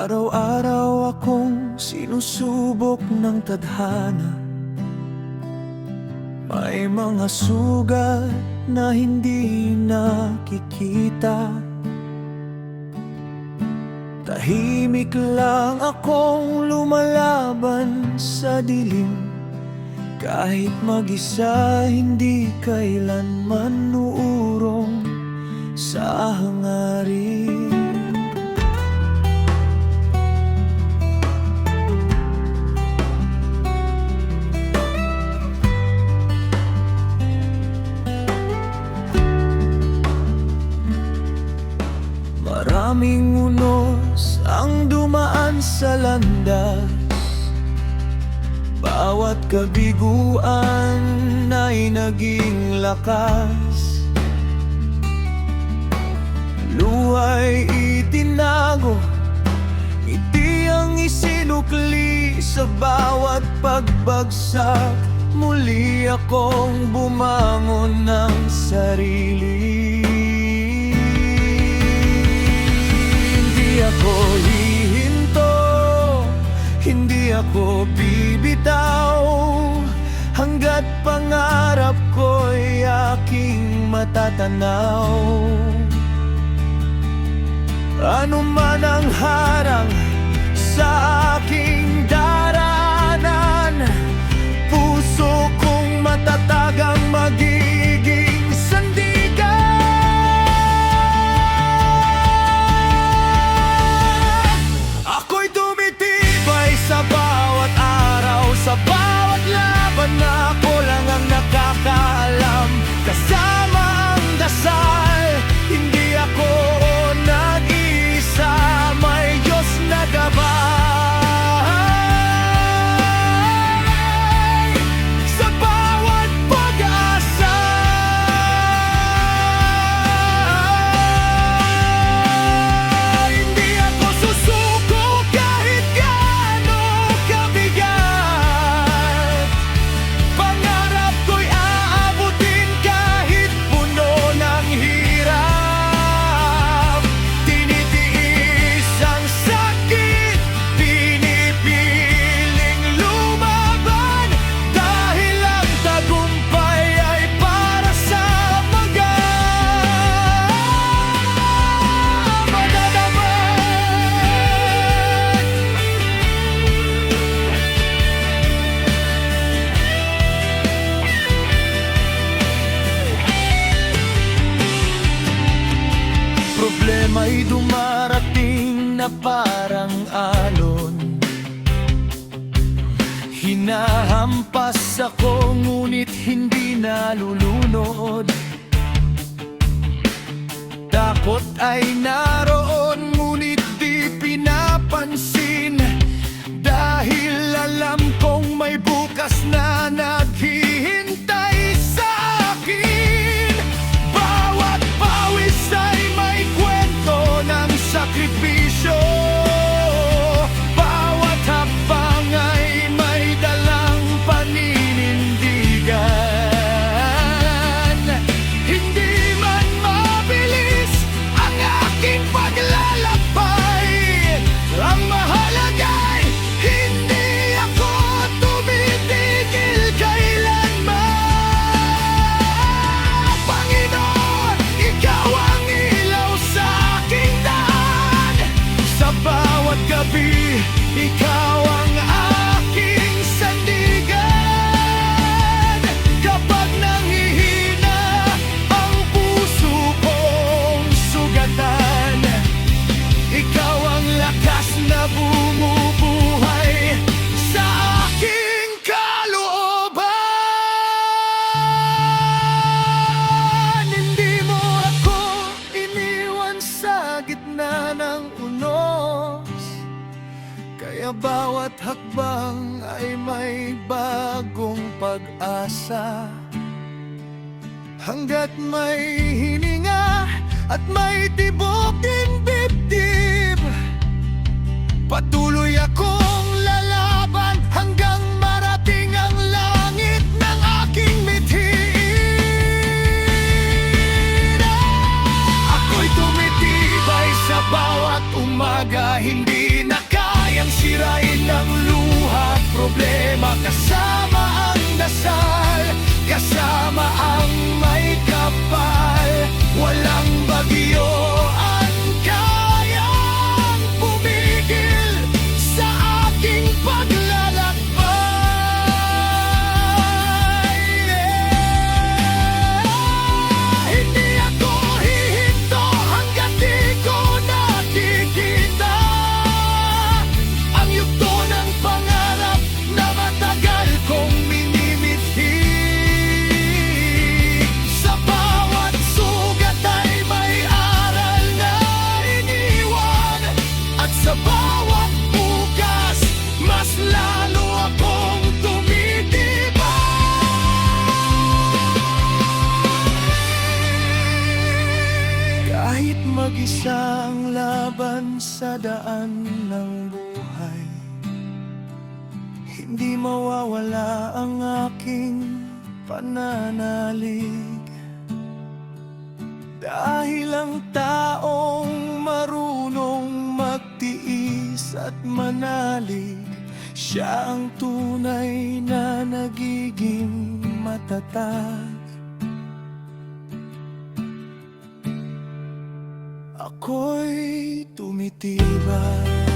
Araw-araw akong sinusubok ng tadhana. May mga sugat na hindi nakikita. Tahimik lang akong lumalaban sa dilim. Kahit mag-isa, hindi kailanman uurong sa hangarin. Maraming unos ang dumaan sa landas. Bawat kabiguan ay naging lakas. Luha'y itinago, ngiti ang isinukli sa bawat pagbagsak. Muli akong bumangon ng sarili. Hindi ako hihinto, hindi ako bibitaw, hanggat pangarap ko'y aking matatanaw. Ano man ang harang sa aking daraanan, puso kong matatag ang magiging sandigan. Ako'y tumitibay sa bawat araw, sa bawat laban na ako lang ang nakakaalam. Kasama ang dasal, hindi ako nag-iisa, may Diyos na gabay sa bawat pag-asa. Hindi ako susuko kahit gaano kabigat. Pangarap ko'y aabutin kahit puno ng hirap. Tinitiis ang sakit, pinipiling lumaban, dahil ang tagumpay ay para sa mga madadamay. Problema'y dumarating na parang alon. Hinahampas ako ngunit hindi nalulunod. Takot ay naroon ngunit di pinapansin, dahil alam kong may bukas na naghihintay sa akin. Bawat pawis ay may kwento ng sakripisyo. Bawat hakbang ay may dalang paninindigan. Hindi man mabilis ang aking paglalakbay, ang mahalaga'y hindi ako tumitigil kailanman. Panginoon, Ikaw ang ilaw sa aking daan. Sa bawat gabi, Ikaw ang aking sandigan. Kapag nanghihina ang puso kong sugatan, Ikaw ang lakas na bumubuhay sa aking kalooban. Hindi mo ako iniwan sa gitna ng unos, kaya bawat hakbang ay may bagong pag-asa. Hanggat may hininga at may tibok din dibdib, patuloy akong lalaban hanggang marating ang langit ng aking mithiin. Ako'y tumitibay sa bawat umaga, hindi na daan ng buhay, hindi mawawala ang aking pananalig. Dahil ang taong marunong magtiis at manalig, siya ang tunay na nagiging matatag. Ako'y tumitibay